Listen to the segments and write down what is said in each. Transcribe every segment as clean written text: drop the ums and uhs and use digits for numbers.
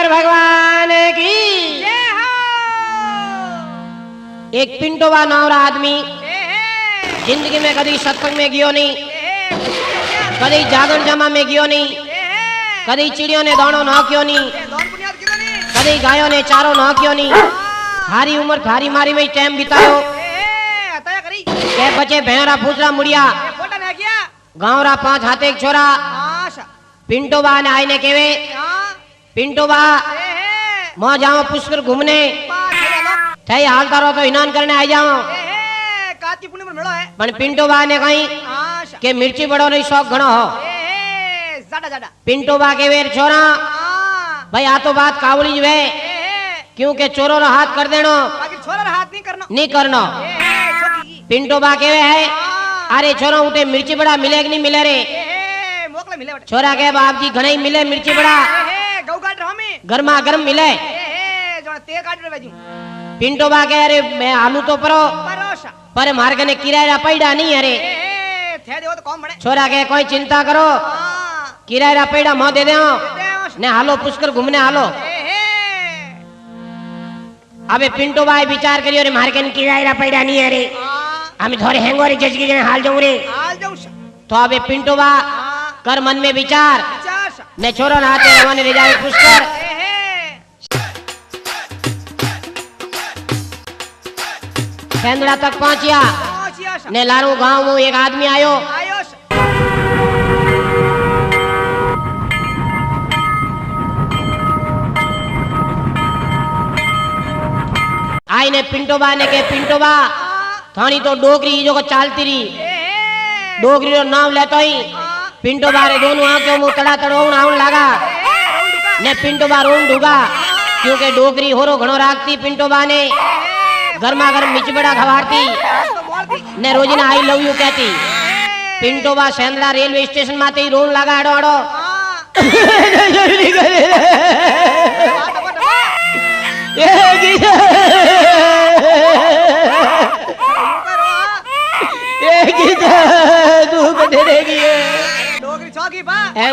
शंकर भगवान की। एक पिंटोबा नाम रा आदमी जिंदगी में कभी सत्संग में गयो नहीं, कभी जागरण जमा में गयो नहीं, कभी चिड़ियों ने दाणो ना क्यों नहीं, कभी गायों ने चारो ना क्यों नहीं। थारी उम्र थारी मारी में टाइम बितायो के बचे भेड़ा पूछरा मुड़िया गाँव रा 5 हाथे एक छोरा पिंटोबा ने आईने केवे पिंटोबा मैं जाऊं पुष्कर घूमने थे हाल तारो तो स्नान करने आई जाऊं। पण पिंटोबा ने कही के मिर्ची बड़ो नहीं शौक घणो हो। पिंटोबा के वेर छोरा भाई आ तो बात कावड़ी वे क्योंकि चोरो रा हाथ कर देनो नहीं करनो। पिंटोबा के वे है अरे छोरा उठे मिर्ची बड़ा मिले कि नहीं मिले रे। छोरा के बाप जी घणे मिले मिर्ची बड़ा गर्मा गर्म मिले। पिंटोबा के अरे मैं आलू तो परो पर मार्ग ने किराया पैड़ा नहीं अरे। छोरा के कोई चिंता करो किराया पैड़ा मोह दे दे ने हालो पुष्कर घूमने हालो। अबे पिंटोबा विचार करियो रे मार्ग ने किराया पैड़ा नहीं अरे हम थोड़े हेंगोरी जज के हाल जाऊं रे। तो अबे पिंटोबा कर मन में विचार ने छोरो नाते रवाने ले जाए पुष्कर। सेंदड़ा तक पहुंचिया ने लारू गांव में एक आदमी आयो आई ने पिंटोबा ने के पिंटोबा थानी तो डोगरी जो को चालती रही डोगरी रो नाम लेतो ही पिंटोबा रे दोनों आंखों मुंह तड़ा तड़ोण आउन लगा ने पिंटोबा रोन ढुगा क्योंकि डोगरी होरो घणो राखती। पिंटोबा ने गर्मा गर्म मिचबड़ा खवारती ने रोजी ना आई लव यू कहती। पिंटोबा सेंदड़ा रेलवे स्टेशन माते ही रोन लगा अड़ो अड़ो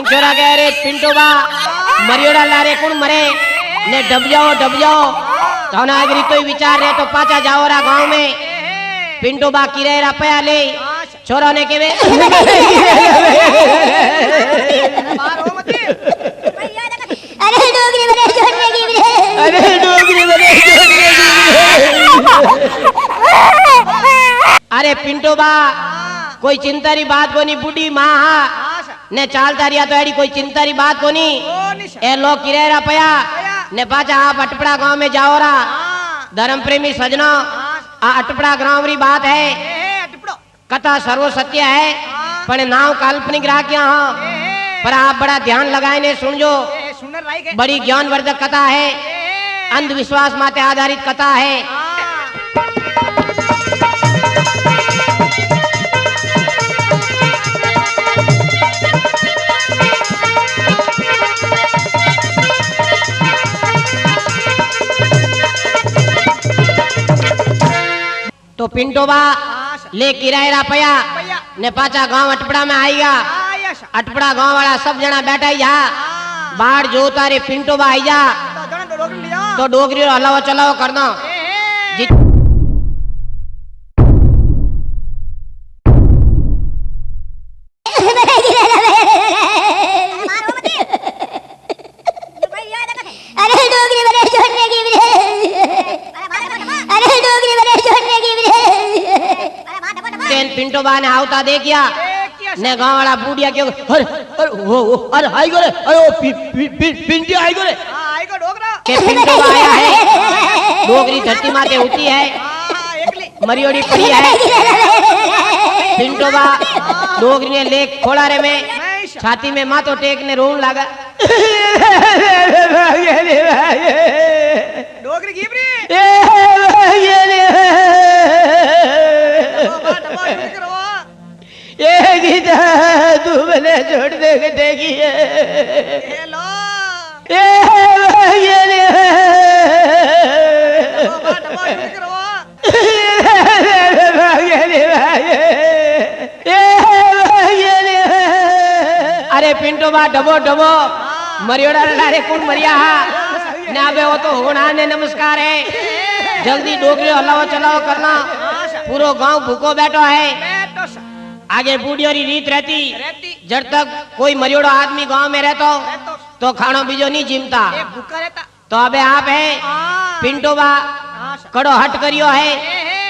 छोरा कह रे पिंटोबा मरियोड़ा लारे कुण मरे ने डब जाओ तो नागरिक तो विचार रहे तो पाचा जाओ रा गांव में। पिंटोबा किरेरा पया ले छोरा ने केवे अरे डोगरी बने छोड़ने की अरे डोगरी बने छोड़ने की अरे पिंटोबा कोई चिंता री बात कोनी बूढ़ी माँ ने चालता रिया तो एडी कोई चिंता री बात कोनी। ए लोग किरेरा पया ने पाचा आप अटपड़ा गांव में जाओ रा धर्म प्रेमी सजना आ अटपड़ा गांव री बात है कथा सर्व सत्य है पर नाव काल्पनिक राख्या हो पर आप बड़ा ध्यान लगाए ने सुनजो बड़ी ज्ञानवर्धक कथा है अंधविश्वास माते आधारित कथा है। तो पिंटोबा ले किराया पया ने पाचा गांव अटपड़ा में आईगा। अटपड़ा गांव वाला सब जना बैठा ही जा बाहर जो तारे पिंटोबा आई जा तो डोगरी हलाओ चलाओ कर दो। पिंटोबा ने आवता देखिया ने गांव वाला बूढ़िया क्यों अरे हाई गोरे अरे पिंटी हाई गोरे के पिंटोबा आया है डोगरी धरती माते होती है मरियोड़ी पड़ी है। पिंटोबा डोगरी ने लेख खोला रे में छाती में मातो टेक ने रोन लगा डोगरी गिबरी ये गीता तू मैंने छोड़ दे के देखी है अरे पिंटोबा डबो डबो मरियोड़ा लारे कौन मरिया हा ना बे वो तो होना ने नमस्कार है। जल्दी डोगरी हलाओ चलाओ करना। पूरो गांव भूखो बैठो है। आगे बूढ़ी और रीत रहती जब तक कोई मरियोड़ो आदमी गांव में रहतो तो खानो बीजो नहीं जिमता। तो अबे आप है पिंटो बा कड़ो हट करियो है।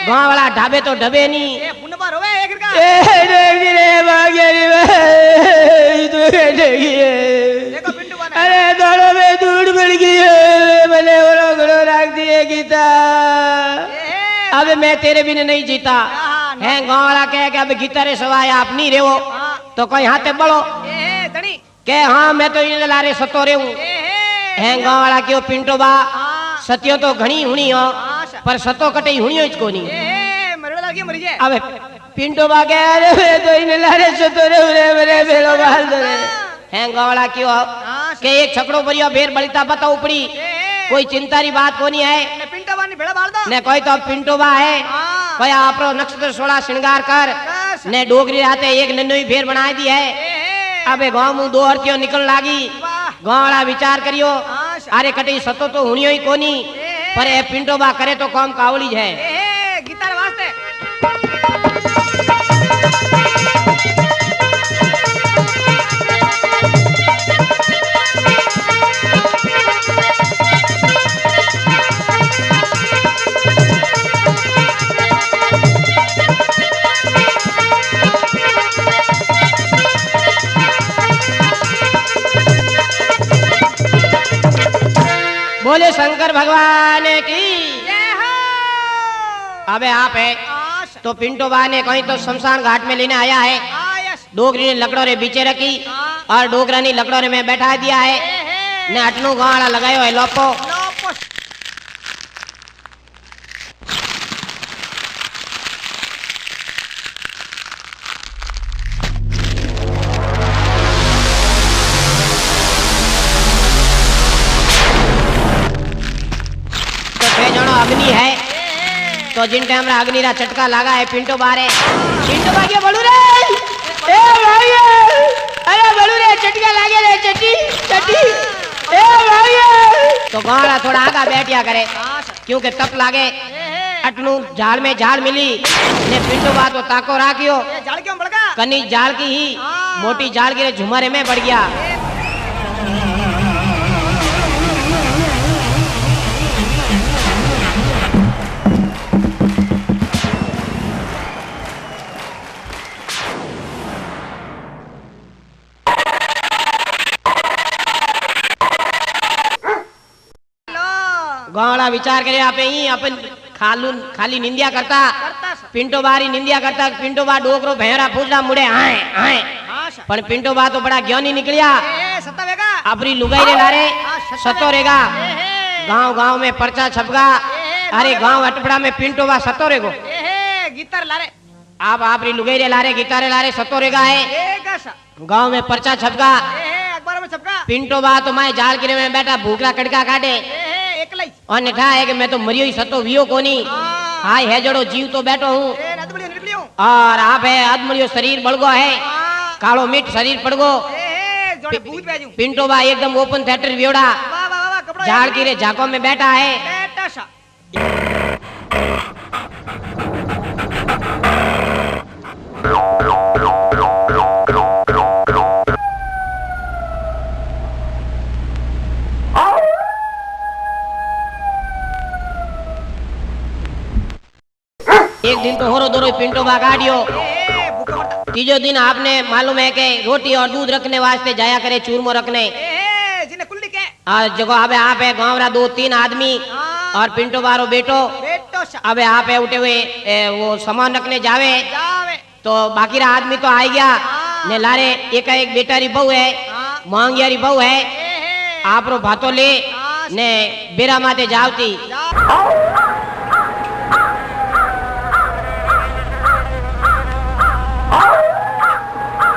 गांव वाला ढाबे तो ढबे नहीं। अरे दोनों में दूध बढ़ गई है। मैंने घड़ो रख दिए गीता। अब मैं तेरे बिना नहीं जीता है। गांव वाला कहे कि अब गीता रे सवाय आप नहीं रेवो तो कोई हाथे बढ़ो के हाँ मैं तो इन लारे सतो रे हूँ है। गांव वाला क्यों पिंटो बा सत्यो तो घनी हुनी हो पर सतो कटे हुनी हो इसको नहीं। अब पिंटो बा के अरे मैं तो इन लारे सतो रे मेरे बेलो बाल दे है। गांव वाला क्यों के एक छकड़ो परियो बेर बलिता बता उपड़ी कोई चिंता री बात कोनी है ने कोई तो पिंटो बा है कोई आपरो नक्षत्र सोड़ा श्रृंगार कर ने डोगरी आते एक नन्नो ही फेर बना दी है। अबे गांव में दो औरतियों निकल लागी। गांव वाला विचार करियो अरे कटी सतो तो हुनियो ही कोनी पर ए पिंटो बा करे तो काम कावली है। गिटार वास्ते बोले शंकर भगवान की। अबे आप है तो पिंटो बा ने कहीं तो शमशान घाट में लेने आया है। डोगरी ने लकड़ों रे बीचे रखी और डोगरा ने लकड़ों रे में बैठा दिया है ने अटनू गाड़ा लगायो है लोपो। अग्नि है तो जिन टाइम अग्नि रा चटका लगा है पिंटो बारे पिंटो बा के बोलू रे ए भाई अरे बोलू रे चटका लागे रे चटी चटी ए भाई तो गाड़ा थोड़ा आगा बैठिया करे क्योंकि तप लागे। अटनू झाड़ में झाड़ मिली ने पिंटो बा तो ताको राखियो झाड़ क्यों बढ़गा कनी झाड़ की ही मोटी झाड़ के झुमरे में बढ़ गया। गावड़ा विचार करे आपे ही अपन खाली निंदिया करता पिंटो बारी निंदिया करता पिंटो बा डोकरो भेरा पूछला मुड़े आए आए पर पिंटो बा तो बड़ा ज्ञानी निकलिया। अपनी लुगाई रे लारे सतो रेगा गांव गांव में पर्चा छपगा। अरे गांव अटपड़ा में पिंटो बा सतो रेगो गिटार लारे आप आपरी लुगाई रे लारे गिटारे लारे सतो रेगा है। गांव में पर्चा छपगा अखबार में छपका पिंटो बा तो मैं जाल गिरे में बैठा भूखला कड़का काटे और निठा है कि मैं तो मरियो ही सतो वियो कोनी हाय है जड़ो जीव तो बैठो हूँ और आप है आदमड़ियो शरीर बड़गो है कालो मिट शरीर पड़गो। पिंटो बा एकदम ओपन थिएटर व्योड़ा झाड़ की रे झाकों में बैठा है। एक दिन तो होरो दोरो पिंटो बा गाड़ियो। तीजो दिन आपने मालूम है कि रोटी और दूध रखने वास्ते जाया करे चूरमो रखने और जगह अबे आप है गाँव रा 2-3 आदमी और पिंटो बारो बेटो अबे आप है उठे हुए वो सामान रखने जावे तो बाकी रा आदमी तो आ गया ने लारे एक बेटारी बहू है मांगियारी बहू है आप रो भातो ले ने बेरा माते जावती।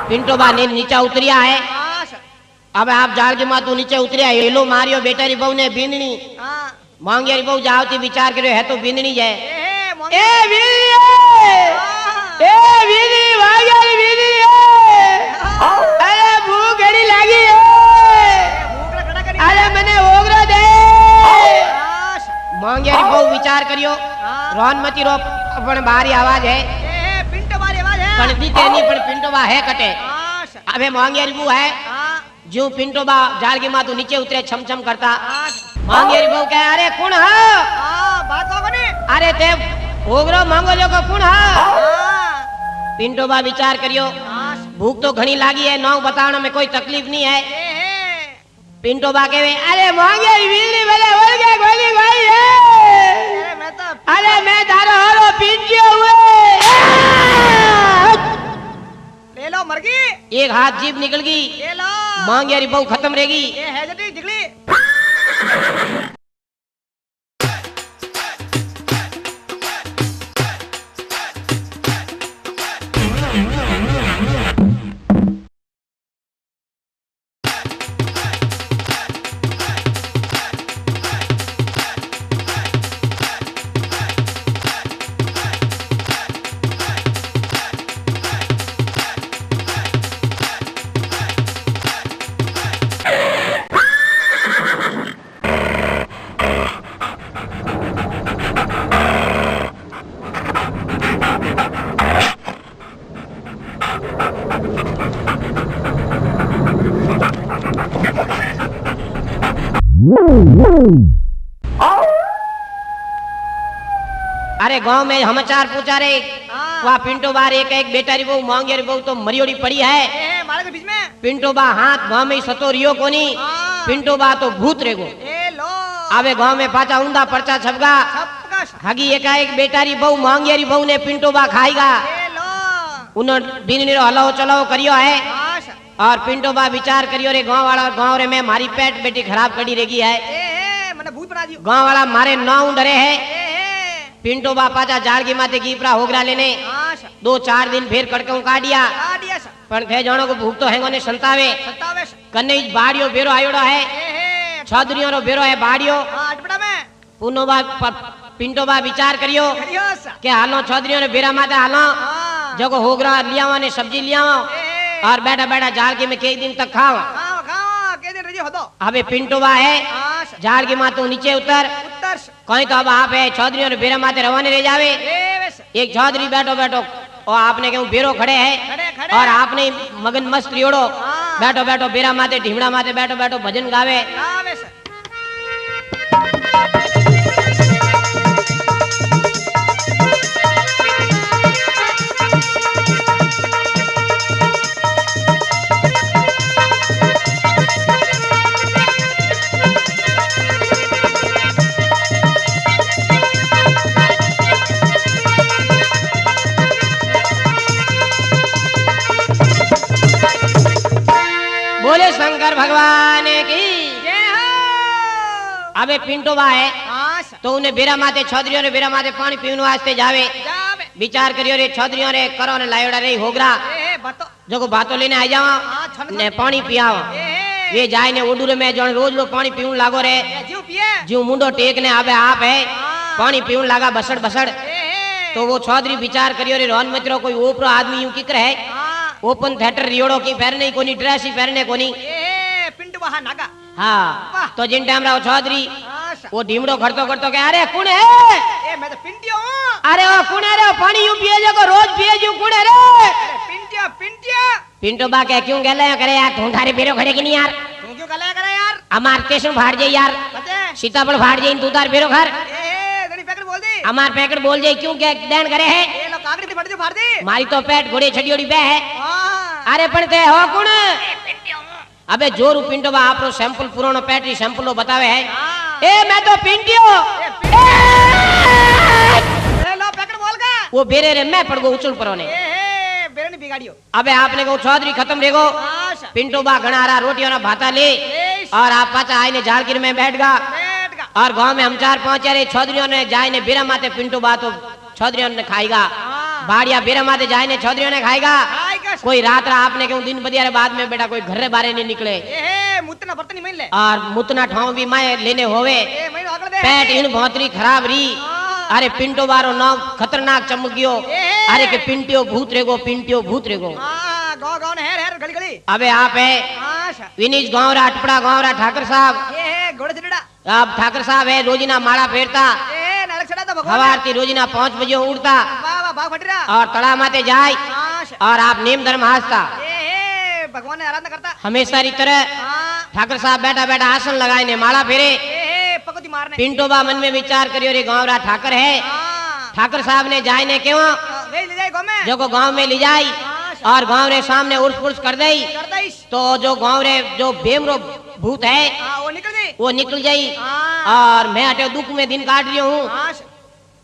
पिंटो बा ने नीचा उतरिया है। अब आप जाल के मातू नीचे उतरिया हेलो मारियो बेटारी बहू ने बींदनी मांगियारी बहू जावती विचार करे है तो बींदनी जाए ए बींदनी मांगियारी बींदनी अरे भूख घड़ी लगी है अरे मने ओगरो दे मांगियारी बहु विचार करियो हाँ। रोन मती रो पण बारी आवाज है पिंटो वाली आवाज है पण दीते नहीं पण पिंटो बा है कटे आशा अबे मांगियारी बहु है हाँ जो पिंटो बा जाल की मातू नीचे उतरे छम छम करता आशा मांगियारी बहु कहे अरे कौन है हाँ बात हो कोनी अरे ते ओगरो मांगो जो को कौन है हाँ पिंटो बा विचार करियो आशा भूख तो घनी लागी है नाव बताने में कोई तकलीफ नहीं है ए पिंटो बा कहे अरे मांगियारी बिजली वाले बोल के गोली भाई है मैं तो अरे मैं तारो हरो पिंटियो हुए ले लो मर गई एक हाथ जीभ निकल गई ले लो मांगियारी बहु खत्म रहेगी ये है जटी जिगली अरे गांव में समाचार पूछा रे हाँ। वहाँ पिंटो बार एक बेटा री बहु मांगियारी बहु तो मरियोड़ी पड़ी है ए मारे के बीच में पिंटो बा हाथ गांव में ही सतो रियो कोनी हाँ। पिंटो बा तो भूत रेगो ए लो आवे गांव में पाचा ऊंधा पर्चा छपगा सबका हगी एकाएक बेटारी बहु मांगियारी बहु ने पिंटो बा खाईगा ए लो उन्होंने दिन रो हलाओ चलाओ करियो है आशा और पिंटो बा विचार करियो रे गांव रे में मारी पेट बेटी खराब करी रेगी है ए मैंने भूत बना दियो गांव वाला मारे नाव डरे है ए पिंटो बा पाचा जाड़ की माते कीपरा होगरा लेने आशा 2-4 दिन फिर कड़कऊ काटिया आडिया सा पण थे जानो को भूख तो हैंगो ने संतावे सत्तावेश कन्ने बाड़ियो बेरो आयोड़ो है ए छादरियों रो बेरो है बाड़ियो हाँ अटपटा में पुनो बा पिंटो बा विचार करियो करियो सा के हालो छादरियों रे बेरा माते हालो हाँ जगो होगरा लियावा ने सब्जी लियावा ए और बैठा बैठा जाड़ के में कई दिन तक खाओ खाओ खाओ के दिन रजी हो दो अबे पिंटो बा है आशा जाड़ की मातो नीचे उतर उत्तर कहीं तो अब आप है छादरियों रे बेरा माते रवाने रह जावे ए वैसे एक छादरी बैठो बैठो और आपने क्यों बेरो खड़े है खड़े खड़े और आपने मगन मस्त रियोड़ो हाँ। बैठो बैठो बेरा माते ढीमड़ा माते बैठो बैठो भजन गावे हाँ वैसे बोले शंकर भगवान की जय हो अबे पिंटो बा है आशा तो उन्हें बेरा माते छादरियों ने बेरा माते पानी पीने वास्ते जावे जावे विचार करियो रे छादरियों रे करो ने लायोड़ा रे होगरा ए बतो जको बातो लेने आ जावा हाँ छन ने पानी पियाओ ए वे जाए ने ओडूरे में जण रोज लो पानी पीऊं लागो रे जीव पिए जो मुंडो टेक ने आवे आप है हाँ। पानी पीऊं लागा बसड़ बसड़ ए तो वो छादरी विचार करियो रे रोहन मित्रो कोई ओपरो आदमी यूं किकर है हाँ ओपन थिएटर रियोड़ो की पहरने कोनी ड्रेस ही पहरने कोनी ए पिंड वहाँ नागा हाँ वाह। तो जिन टाइम राव छादरी आशा वो ढीमड़ो खड़तो खड़तो के अरे कौन है ए मैं तो पिंटियो हूँ अरे ओ कौन है रे पानी यूं पिए जो को रोज पिए जो कौन है रे अरे पिंटिया पिंटिया पिंटो बा के क्यों गले करे यार ढूंढारे बेरो खड़े की नहीं यार तू क्यों गलाया करे यार हमार स्टेशन फाड़ जाए यार बते सीतापुर फाड़ जाए तू तार बेरो घर ए दनी पैकेट बोल दी हमार पैकेट बोल जाए क्यों क्या दैन करे है ए लो कागड़ी फट दे फाड़ दी मारी तो पेट घोड़े छड़ियोड़ी बे है हाँ अरे पण ते हो कौन अबे जोरू पिंटो बा आपरो सैंपल पुरानो पैटरी सैंपलो बतावे है हाँ। ए मैं तो पिंटियो ए पिंटियो ए लो पैकेट बोल का वो बेरे रे मैं पड़ गो उचल परोने ए बेरनी बिगाड़ियो अबे आपने को चौधरी खत्म रेगो आशा पिंटो बा घनारा रोटियों ना भाता ले ए और आप पाचा आईने झाड़गिर में बैठ गा बैठ का और गांव में हम 4-5 अरे चौधरियों ने जाए ने बेरा माते पिंटू बा तो चौधरियों ने खाएगा हाँ। बाड़िया बेरा माते जाए ने चौधरियों ने खाएगा आई का कोई रात रा आपने क्यों दिन बदियारे बाद में बेटा कोई घर रे बारे नहीं निकले ए मुतना बर्तन नहीं मिल ले और मुतना ठाव भी माए लेने होवे ए मैं अगले दे पेट इन बहुतरी खराब री हाँ। अरे पिंटो बारो नाम खतरनाक चमक गयो ए। अरे के पिंटियो भूत रेगो पिंटियो भूत रेगो हां गांव गांव ने हेर गली गली अबे आप है आशा विनीश गांव रा अटपड़ा गांव रा ठाकर साहब ए घोड़े चढ़ा अब ठाकर साहब है रोजीना माड़ा फेरता, ए नरक चढ़ा तो भगवान हवारती रोजीना 5 बजे उठता वाह वाह भाग फटरा और तड़ा माते जाए हां और आप नेम धर्म हासता। ए भगवान ने आराधना करता हमेशा री तरह हां ठाकर साहब बैठा बैठा आसन लगाए ने माड़ा फेरे। ए पकती मारने पिंटो बा मन में विचार करियो रे गाँव रा ठाकर है, हां ठाकर साहब ने जाए ने क्यों वे ले जाए गांव में जो को गांव में ले जाई और गांव रे सामने उर्स पुर्स कर दई कर दईस तो जो गांव रे जो बेमरो भूत है हां वो निकल गई वो निकल जाई हां और मैं अटे दुख में दिन काट रही हूँ, हां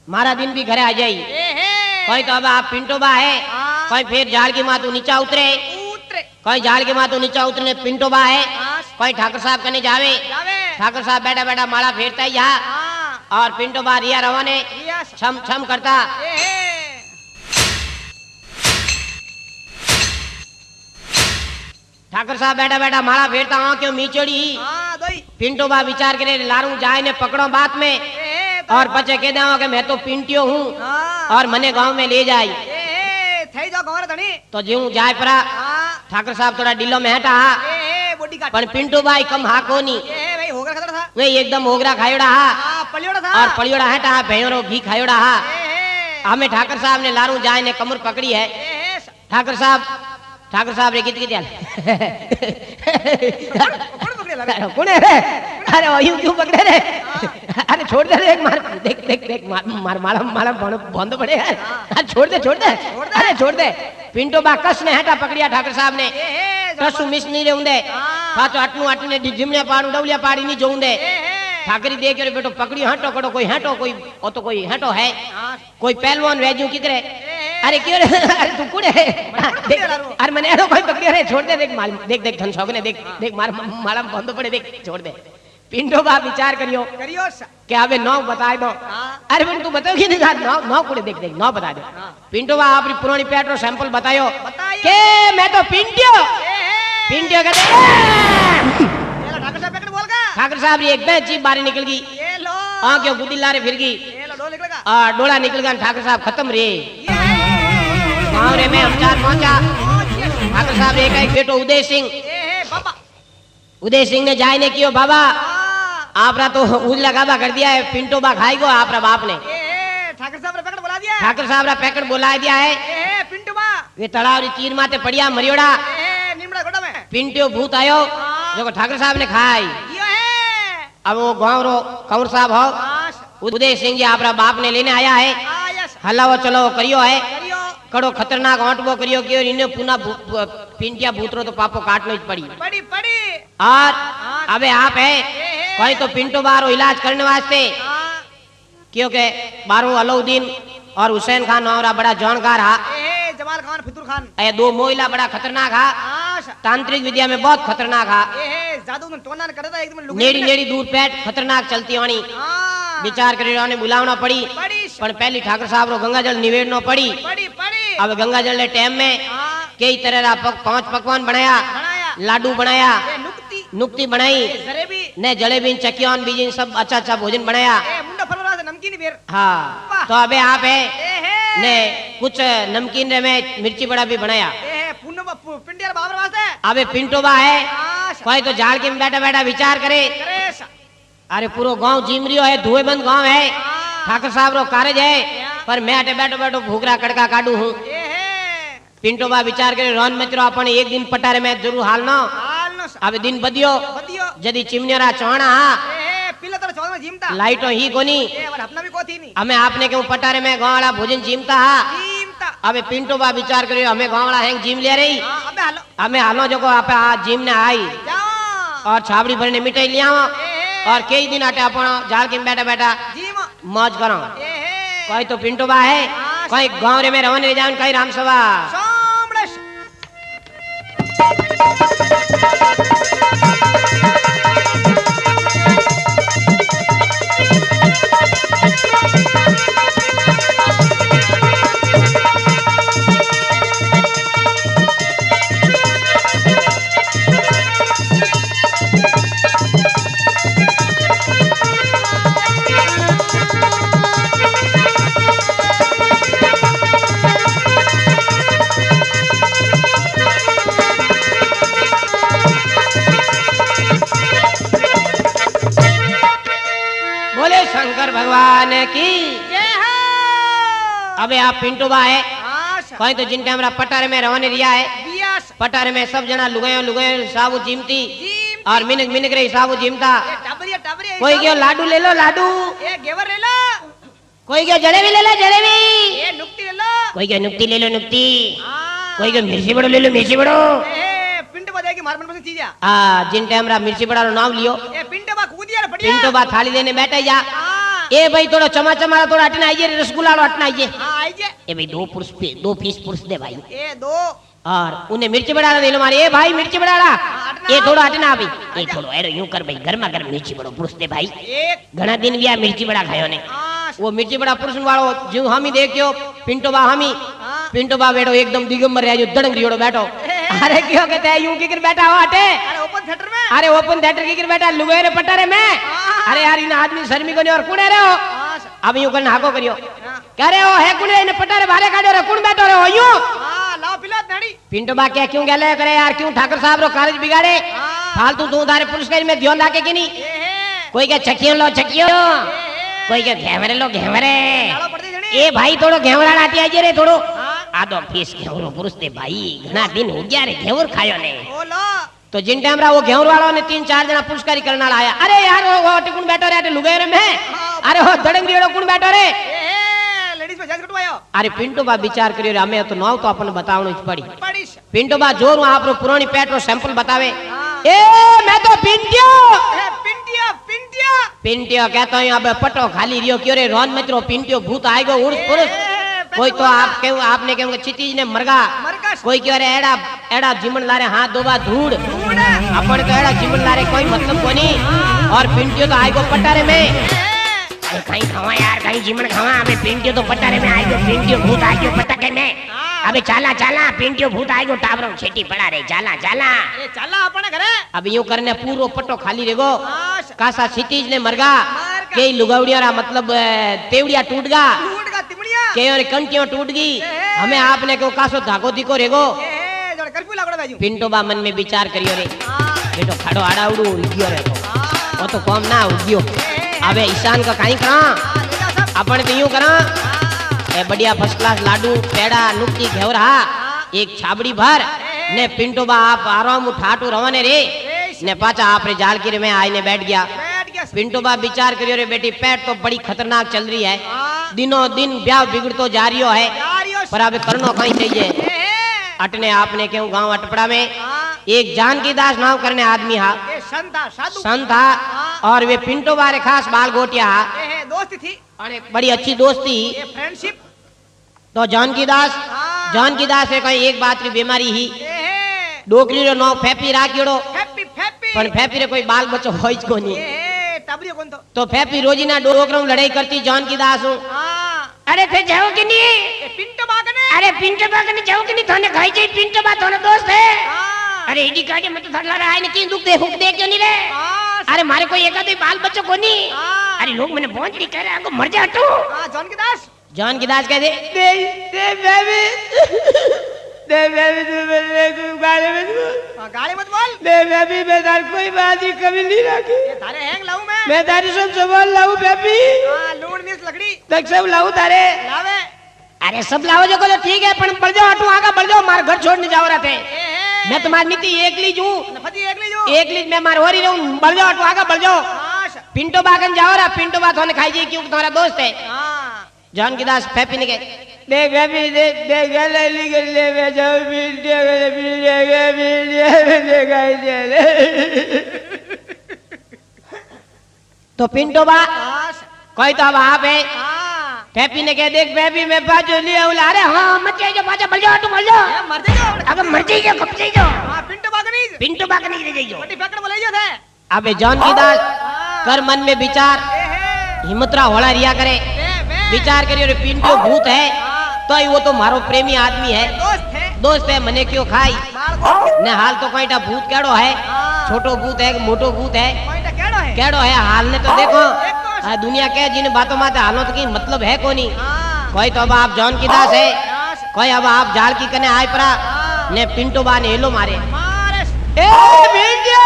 मारा दिन भी घरे आ जाई। ए हे कोई तो अब आप पिंटो बा है, हाँ। कोई फिर झाड़ की मातू नीचा उतरे, उतरे कोई झाड़ की मातू नीचा उतरने पिंटो बा है, हां कोई ठाकर साहब कने जावे, जावे ठाकर साहब बैठा बैठा माड़ा फेरता ही यहाँ हां और पिंटो बा रिया रवाने रिया छम छम करता। ए हे ठाकर साहब बैठा बैठा माड़ा फेरता हूँ क्यों मीचोड़ी हां दोई पिंटो बा विचार करे लारू जाए ने पकड़ो बात में ए और पचे कह दो कि मैं तो पिंटियो हूँ हां और मने गांव में ले जाई ए थई जाओ गांव रे धणी तो जीव जाए परा। हां ठाकर साहब थोड़ा ढीलो में हटा हा ए बॉडी काट पर पिंटू भाई कम हा कोनी ए भाई होगा खतरा था वे एकदम ओगरा खायोड़ा हा हां पलियोड़ा था और पलियोड़ा हटा हा भैंरो घी खायोड़ा हा। ए हे हमें ठाकर साहब ने लारू जाए ने कमर पकड़ी है। ए हे ठाकर साहब रे कित कित कौन पकड़े लगे कुने रे अरे वो यूं क्यों पकड़े रे अरे छोड़ दे रे एक मार देख देख देख मार मालम मालम बंद पड़े है अरे छोड़ दे अरे छोड़ दे पिंटो बा कस ने हटा पकड़िया ठाकर साहब ने ए हे कसु मिस नहीं रहूंदे हां तो अटनु अटने जिमने पाड़ू डवलिया पाड़ी नहीं जोंदे ए हे ठाकरी देख के बेटो पकड़ी हटो कड़ो कोई हटो कोई ओ तो कोई हटो है हां कोई पहलवान वेजू किधर है अरे क्यों रे अरे तू कुड़े देख अरे मैंने ऐरो कोई पकड़ी अरे छोड़ दे देख माल देख देख धन शौक ने देख देख मार मालम बंद पड़े देख छोड़ दे। पिंडो बा विचार करियो करियो कि अबे नौ बता दो हां अरे बेटा तू बताओगी नहीं साथ नौ नौ कुड़े देख देख नौ बता दो। पिंटो बा अपनी पुरानी पेट्रो सैंपल बतायो बताइए के मैं तो पिंटियो ए हे पिंटियो कहते ये लो ठाकुर साहब पकड़ बोल का ठाकर साहब री एक जीप बाहर निकल गई ये लो क्यों गुदी लारे फिर गई ये लो डोल निकलेगा डोला निकल गया ठाकर साहब खत्म रे ये गाँव रे में हम चार पहुंचा ठाकर साहब एक एक बेटो उदय सिंह ए बाबा उदय सिंह ने जाए ने कियो बाबा हां आपरा तो उजला गाबा कर दिया है पिंटो बा खाई गो आपरा बाप ने ए ठाकुर साहब ने पकड़ बुला दिया ठाकर साहब रा पैकेट बुला दिया है ए पिंटू बा वे तड़ाव री तीर माते पड़िया मरियोड़ा ए निमड़ा गोड़ा में पिंटियो भूत आयो जो ठाकर साहब ने खाई। यो है अब वो गाँव रो कंवर साहब हो हां उदय सिंह जी आपरा बाप ने लेने आया है यस हलाओ चलो करियो है करियो कड़ो खतरनाक ऑटबो करियो कि इन्हें पुनः पिंटिया भूतरो तो पापो काटनो ही पड़ी पड़ी पड़ी और अबे आप है कोई तो पिंटो बारो इलाज करने वास्ते हां क्योंकि बारो अलाउद्दीन और हुसैन खान और बड़ा जानकार हा ए जमाल खान फितूर खान ये दो मोइला बड़ा खतरनाक हा हां तांत्रिक विद्या में बहुत खतरनाक हा ए जादू में टोना ने करता एकदम लुक नेड़ी नेड़ी दूर पैट खतरनाक चलती वाणी हां विचार करे बुलावना पड़ी पड़ी पर पहली ठाकर साहब रो गंगा जल निवेड़नो पड़ी। पड़ी पड़ी अब गंगा जल ने टाइम में हां कई तरह रा 5 पकवान बनाया बनाया लाडू बनाया ए नुक्ति नुक्ति बनाई ए जलेबी ने जलेबी चकियान बीजिन सब अच्छा अच्छा भोजन बनाया। ए मुंडा फलरा से नमकीन बेर हाँ तो अबे आप है ए हे ने कुछ नमकीन रे में मिर्ची बड़ा भी बनाया। ए पुन्नो पिंडिया बाबर वास्ते अबे पिंटो बा है हां कोई तो झाड़ के में बैठा बैठा विचार करे करेस अरे पूरा गांव जिमरियो है धुएबंद गांव है ठाकर साहब रो कारज है पर मैं अटे बैठो बैठो भूखरा कड़का काटू हूँ। ए हे पिंटो बा विचार करे रोन मित्रो अपन एक दिन पटारे में जरूर हालनो हाल नो अब दिन बदियो बदियो जदी चिमनिया चौड़ा हा ए पिला तर चौदह में जीमता लाइटो ही कोनी ए वर अपना भी को थी नहीं हमें आपने क्यों पटारे में गाँव वाला भोजन जिमता हा जीमता अबे पिंटो बा विचार करियो हमें गाँव वाला हैंग जिम ले रही हां अबे हालो हमें हालो जो को आप जिम ने आई जाओ और छाबड़ी भरने मिठाई लिया और कई दिन आटे अपन जाल के बैठा बैठा जीम मौज करो। ए हे कोई तो पिंटो बा है कोई गाँव रे में रवन रे जान कई राम सभा सोमड़स बोले शंकर भगवान की। जय हो। अबे आप पिंटू बा है हाँ सा। कहीं तो जिन टाइम पटारे में रवाने रिया है बिया सा। पटारे में सब जना लुगायो लुगायो साबु जिमती जिमती। और मिनक मिनक रे साबु जिमता। ये टबरिया कोई गयो लाडू ले लो लाडू, ये घेवर ले लो, कोई गयो जलेबी ले लो जलेबी, ये नुक्ती ले लो, कोई गयो नुक्ती ले लो नुक्ती, हाँ। कोई गयो मिर्ची बड़ो ले लो मिर्ची बड़ो। ए पिंटो बा देगी मार मनपसंद चीज है। जिन टाइम रा मिर्ची बड़ा रो नाम लियो ये पिंटो बा कूदिया रे बढ़िया। पिंटू बा थाली देने बैठा जा। हाँ। ए भाई थोड़ा चमा चमा थोड़ा हटना आइए रसगुल्ला लो हटना आइए। हाँ आइए। ए भाई दो पीस पुरुष दे भाई। ये दो। और उन्हें मिर्ची बड़ा दे लो मारे। ए भाई मिर्ची बड़ा हटना। ये थोड़ा हटना अभी ये थोड़ा अरे यूं कर भाई गर्मा गर्म मिर्ची बड़ो पुरुष दे भाई। एक। घना दिन भी आ मिर्ची बड़ा खायो ने। हाँ। वो मिर्ची बड़ा पुरुष वालो जो हामी देखियो पिंटो बा हामी हाँ। पिंटो बा बैठो एकदम दिगंबर है जो दड़ंग रियोड़ो बैठो। अरे क्यों कहते हैं यूं किकर बैठा हो हटे। अरे ओपन थिएटर में। अरे ओपन थिएटर किकर बैठा लुगाई रे पटारे में। हाँ। अरे यार इन आदमी शर्मी को नहीं और कुड़े रहे हो। हाँ सा। अब यूं करना हाको करियो हाँ। कह रहे हो है कुड़े इन पटारे बाहर काटो रे कुण बैठो रे हो यूं। हाँ लाओ पिला नाड़ी। पिंटो बा क्या क्यों गले करे यार क्यों ठाकुर साहब रो कॉलेज बिगाड़े। हाँ। फालतू तू उधारे पुरस्कार में ध्यान लाके कि नहीं। ये है। कोई क्या चकियो लो चकियो, ये है। कोई क्या घेवरे लो घेवरे। लाड़ो पड़ती जणी। ए भाई थोड़ो घेवरा आती आजे रे थोड़ो। हाँ। आदो पीस घेवरो पुरुष दे भाई घना दिन हो गया रे घेवर खायो ने। ओ लो। तो जिन टाइम रा वो घेवर वालों ने 3-4 जना पुरस्कारी करना आया। अरे यार वो टिकुन बैठो रे लुगाई में। हाँ। अरे वो दड़ंगी रो कुण बैठो रे। ये है। लेडीज में जज कटवायो। अरे पिंटो बा विचार करियो रे हमें तो नाव तो अपन बतावणो ज पड़ी। पड़ी सा। पिंटो बा जोर आप रो पुरानी पेट रो सैंपल बतावे। हाँ। ए मैं तो पिंटियो ए पिंटिया पिंटिया। पिंटियो कहता हूँ अब पटो खाली रियो क्यों रे रोन मत रो पिंटियो भूत आएगो उर्स पुरुष। कोई तो आप क्यों आपने क्यों चिटीज ने मरगा। मरगा। कोई क्यों रे एड़ा एड़ा जिमन लारे हाथ दोबा धूड़ ढूंढ। अपन तो एड़ा जिमन लारे कोई मतलब कोनी। और पिंटियो तो आएगो पटारे में। अरे कहीं खावा यार कहीं जिमन खावा अबे पिंटियो तो पटारे में आएगो पिंटियो भूत आएगो पटाके में। अबे चाला चाला पिंटियो भूत आएगो टाबरों छेटी पड़ा रे चाला चाला। ए चला अपने घरे। अब यूं करने पूरो पट्टो खाली रेगो। हाँ सा। कासा सिटीज ने मरगा मरगा। कई लुगावड़िया रा मतलब तेवड़िया टूट गा टूट का तिमड़िया। कई और कंटियों टूट गई। हमें आपने को कासो धागो दिको रेगो। ये है जड़ कर्फ्यू लागड़ो बाजू। पिंटो बा मन में विचार करियो रे हाँ। बेटो खाड़ो आड़ा उड़ू उगियो रे तो हाँ। वो तो कम ना उगियो। अबे ईशान का काई करा हाँ लेगा सब। अपन तो यूं करा हाँ। ए बढ़िया फर्स्ट क्लास लाडू पेड़ा नुक्ती घेवरा एक छाबड़ी भर ने पिंटो बा आप आराम उठाटू रवाने रे ने पाचा आपरे जाल की रे में आईने बैठ गया। बैठ गया। पिंटो बा विचार करियो रे बेटी पेट तो बड़ी खतरनाक चल रही है। हाँ। दिनों दिन ब्याह बिगड़तो जा रियो है यारियो। पर अब करनो कहीं चाहिए। ये है। अटने आपने क्यों गांव अटपड़ा में हाँ। एक जानकी दास नाम करने आदमी हा ये संता साधु। संत था और वे पिंटो बारे खास बाल गोटिया हा ये है दोस्ती थी। और एक बड़ी अच्छी दोस्ती। ये फ्रेंडशिप। तो जानकी दास हाँ। जानकी दास है कहीं एक बात की बीमारी ही ये है। डोकरी रो नो फेपी राखियोड़ो हैप्पी हैप्पी। पर फेपी रे कोई बाल बच्चो होई ज कोनी। ये है टबरियो कौन तो फेपी रोजी ना डोकरों लड़ाई करती जानकी दास हूँ। हाँ। अरे थे जाओ कि नहीं। ये पिंटो बागने। अरे पिंटो बा कने जाओ कि नहीं थाने खाई जाई पिंटो बा थाने दोस्त है। हाँ। अरे इडी काजे मत थड़ला रहा है ने की दुख दे हुक दे क्यों नहीं रे। हाँ। अरे मारे कोई एक आधे बाल बच्चों को नहीं। हाँ। अरे लोग मैंने पहुंच नहीं कह रहे हमको मर जा हटो। हाँ जानकी दास। जानकी दास कह दे बेबी तू गाड़ी में हाँ, गाली मत बोल। बेबी मैं तार कोई बात ही कभी नहीं रखी। ये थारे हैंग लाऊं मैं। मैं तारी सब संभाल लाऊं बेबी हाँ लूण मिर्च लकड़ी तक सब लाऊं तारे। लावे। अरे सब लाओ जो तो ठीक है पर बढ़ जाओ हटो आगा बढ़ जाओ मार घर छोड़ने जाओ रहा थे। ये है। मैं तुम्हारी नीति एक लीज हूँ नफती एक ले जो। एक लीज मैं मार हो रही रहूं बढ़ जाओ हटो आगा बढ़ जाओ। हाँ सा। पिंटो बागन जाओ रहा पिंटो बात होने खाई जी क्योंकि तुम्हारा दोस्त है। हाँ। जानकी दास फेपी ने कहे देख बेबी देख गले निकल ले मैं जाऊं पिंटो दिखाई दे। तो पिंटो बा हाँ सा। कोई तो अब आप है। हाँ। फेपी ने कहे देख बेबी मैं बाजू लिया उला अरे हाँ मत जाइए बाजा बढ़ जाओ तुम बढ़ जाओ। ये मर जाएगा। अगर मर जाइए कब जाइए हाँ पिंटो बागनी। पिंटो बाग नहीं रह जाइए। बड़ी पकड़ बोले थे। अबे जानकी दास हाँ। कर मन में विचार ये है। हिम्मतरा होला रिया करे वे विचार करियो रे पिंटो भूत है तो वो तो मारो प्रेमी आदमी है दोस्त है मने क्यों खाई ने हाल तो कोईटा भूत केड़ो है छोटो भूत है मोटो भूत है केड़ो है हाल ने तो देखो दुनिया के जिन बातों में हालों तो की मतलब है कोनी कोई तो अब आप जानकी दास है कोई अब आप जाल की कने आए परा ने पिंटो बा ने हेलो मारे ए भिंडिया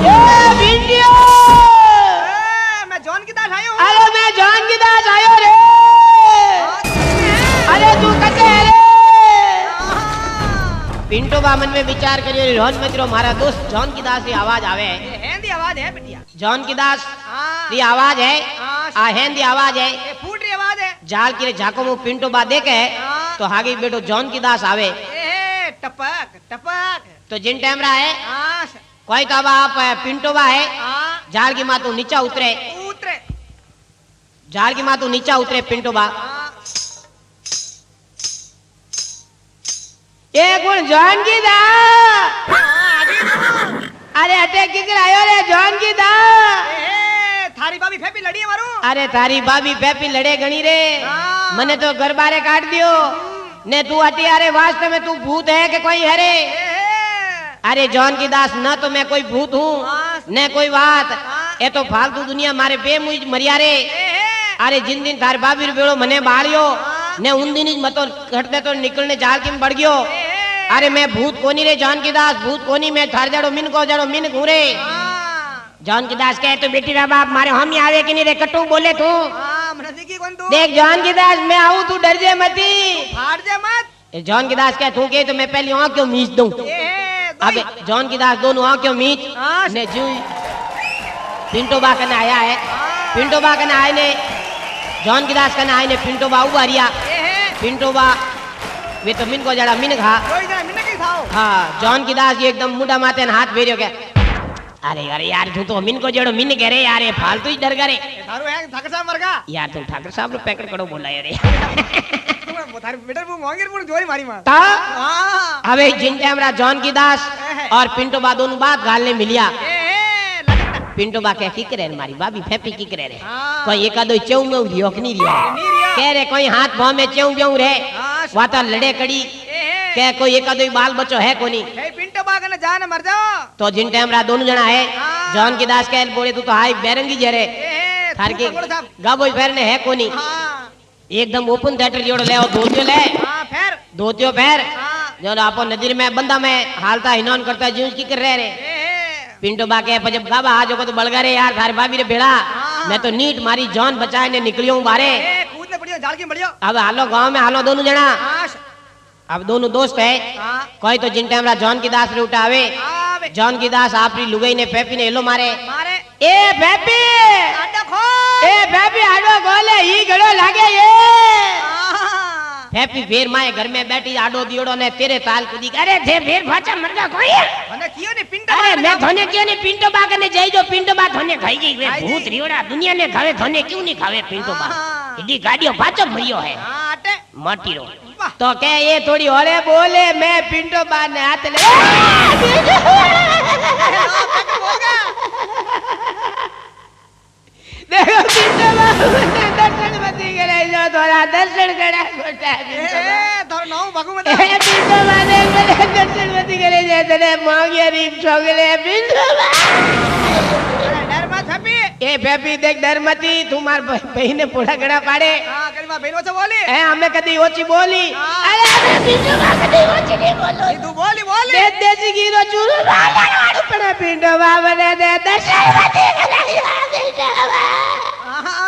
ए भिंडिया बा मन में विचार करियो रोहन मित्रो मारा दोस्त जॉन की दास की आवाज आवे ये हैंदी आवाज है बिटिया। जॉन की दास हाँ। की आवाज है हाँ। आ हेंदी आवाज है ये फूट रही आवाज है। जाल की झाको मु पिंटो बा देखे हाँ। तो हागी बेटो जॉन की दास आवे ए टपक टपक। तो जिन टाइम रहा है हाँ कोई तो अब आप पिंटो बा है हाँ जाल की मातू नीचा उतरे उतरे। जाल की मातू नीचा उतरे पिंटो बा हाँ ए गुण जॉन की दास अरे अटे किकर आयो रे जॉन की दास ए थारी भाभी फेपी लड़ी है मारू। अरे तारी भाभी पेपी लड़े गणी रे हाँ। मने तो घर बारे काट दियो ने तू अटी अरे वास्तव में तू भूत है कि कोई है रे अरे जॉन की दास न तो मैं कोई भूत हूँ हाँ। न कोई बात हाँ। ये तो फालतू दुनिया मारे बेमुझ मरिया रे अरे जिन दिन थार भाभी रो बेड़ो मने बाड़ियो हाँ। ने उन दिन ही मतो घटने तो निकलने जाल की बढ़ गयो अरे मैं भूत कोनी रे जॉन की दास भूत कोनी मैं थार जाड़ो मिन को जाड़ो मिन घूरे जॉन की दास कहे तो बेटी रा बाप मारे हम ही आवे कि नहीं रे कटू बोले तू देख जॉन की दास मैं आऊं तू डर जे मती हार जा मत। जॉन की दास कहे तू कहे तो मैं पहली आंख क्यों मीच दूं अबे जॉन की दास दोनों आंख क्यों मीच हाँ। ने जू पिंटो बा कने आया है पिंटो बा कने आए ने जॉन की दास कने आए ने पिंटो बा उबारिया पिंटो बा वे तो मिन को जड़ा मिन खा हाँ जॉन की दास ये एकदम मुंडा माथे ने हाथ फेरियो के अरे अरे यार तू तो मिन को जड़ो मिन कह रे यार ये फालतू ही डर करे थारो है ठाकर साहब मरगा यार तुम ठाकर साहब रो पैकेट करो बोला यार थारे बेटर वो मोंगेर पुर जोरी मारी मां। ता हां अबे जिन टाइम जॉन की दास और पिंटो बा दोनों बात गालने मिलिया लगता पिंटो बा कह की करे मारी भाभी फेपी की करे रे हाँ। कोई एक आदो चेऊ में रियो कि नहीं रियो नहीं रियो। कह रे कोई हाथ पांव में चेऊ ब्यऊ रे हाँ। वाता लड़े कड़ी कह कोई एक आदो बाल बच्चो है कोनी हे पिंटो बाग ने जान मर जाओ। तो जिन टाइम रा दोनों जना है हाँ। जॉन की दास कह बोले तू तो हाई बेरंगी जरे थार के गाबो फेरने है कोनी हां एकदम ओपन थिएटर जोड़ ले और धोतियो ले हां फिर धोतियो पैर हां जो आपो नदीर में बंदा में हालता हिनौन करता जूझ की कर रहे रे पिंटो बा के जब गाबा आ जो को तो बलगा रे यार थारे भाभी रे बेड़ा मैं तो नीट मारी जान बचाए ने निकलियो हूं बारे कूदने पड़ियो झाड़ के बढ़ियो। अब हालो गांव में हालो दोनों जना हां अब दोनों दोस्त है हां कोई तो जिन टाइम रा जॉन की दास रे उठावे आवे जॉन की दास आपरी लुगाई ने पेपी ने हेलो मारे मारे ए पेपी आडो खो ए पेपी आडो गोले ही गड़ो लागे ये पेपी फिर माए घर में बैठी आडो दियोड़ो ने तेरे ताल कूदी अरे थे फिर भाचा मर जा कोई મને કયો ને પિંટો अरे मैं धोने क्यों नहीं पिंटो बा कने जाई जो पिंटो बा धोने खाई गई वे भूत रियोड़ा दुनिया ने खावे धोने क्यों नहीं खावे पिंटो बा हाँ। इडी गाड़ियों पाचो भरियो है હા આટે मोटी रो વાહ। तो क्या ये थोड़ी ओरे बोले मैं पिंटो बा ने हाथ ले देखो पिंटो बा दर्शन मती करे जो थोड़ा दर्शन करा गोटा पिंटो बा એ તારો નામ ભાગુ મત ए पिंटो बा ने मेरे दर्शन मती करे जे तने मांगे रीप छोगले पिंटो बा ડર માં થપી ए बेबी देख डर मती तुम्हार बहन ने पोड़ा गड़ा पाड़े હા કરી માં બેનો છે બોલી ए हमें कदी ओची बोली हाँ। अरे हमें पिंटो बा कदी ओची नहीं बोलो એ તું બોલી બોલી दे देसी गिरो चूरू वाला वाड़ू पड़े पिंटो बा बने दे दर्शन मती करे पिंटो बा હા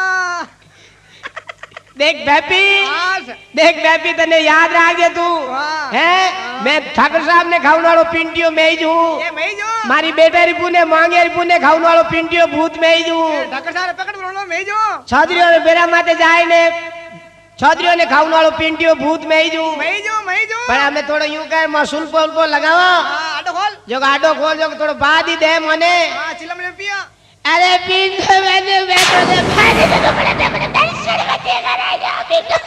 देख बेबी હા देख बेबी तने याद रह गया तू हाँ। हैं मैं ठाकुर साहब ने खाऊन वालो पिंटियो में ही हूँ એ મઈ જો मारी बेटे रिपू ने मांगे रिपू ने खाऊन वालो पिंटियो भूत में ही हूँ ઢાકર સારે પકડ બોલનો મઈ જો छात्रियों ने बेरा माते जाए ने छात्रियों ने खाऊन वालो पिंटियो भूत में ही हूँ મઈ જો पर हमें थोड़ा यूं कर मसूल पोल को लगावा હા આડો ખોલ जो गाडो खोल जो थोड़ा बाद ही दे मने હા ચિલમ ને पिया अरे पिंटो मैंने बैठो दे भाजी दे तो बड़े दे बड़े दर्शन मती करे जा पिंटो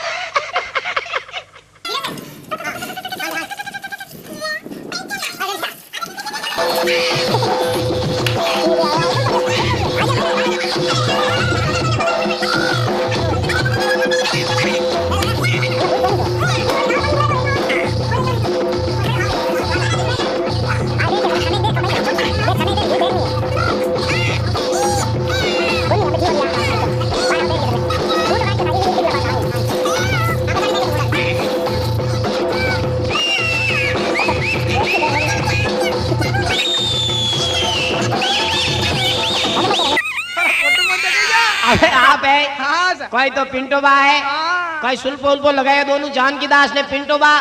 अबे आप है હા સર कोई तो पिंटो बा है હા कोई सुल्फो उल्फो लगाया दोनों जान की दास ने पिंटो बा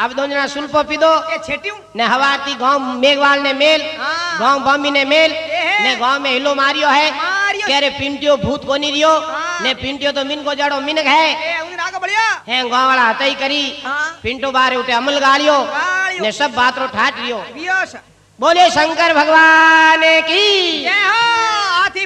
अब दो जना सुल्पो पीधो ए छेट्યું ने हवाती गांव मेघवाल ने मेल हाँ। गांव बॉम्बी ने मेल एहे। ने गांव में हिलो मारियो है मारियो। कह रे पिंटियो भूत कोनी रियो हाँ। ने पिंटियो तो मिन को जड़ो मिनक है ए उन आगे बढ़िया है गांव वाला हतई करी हाँ। पिंटो बारे उठे अमल गालियो गालियो। ने सब बात रो ठाट रियो बियोस बोले शंकर भगवान की जय हो हाथी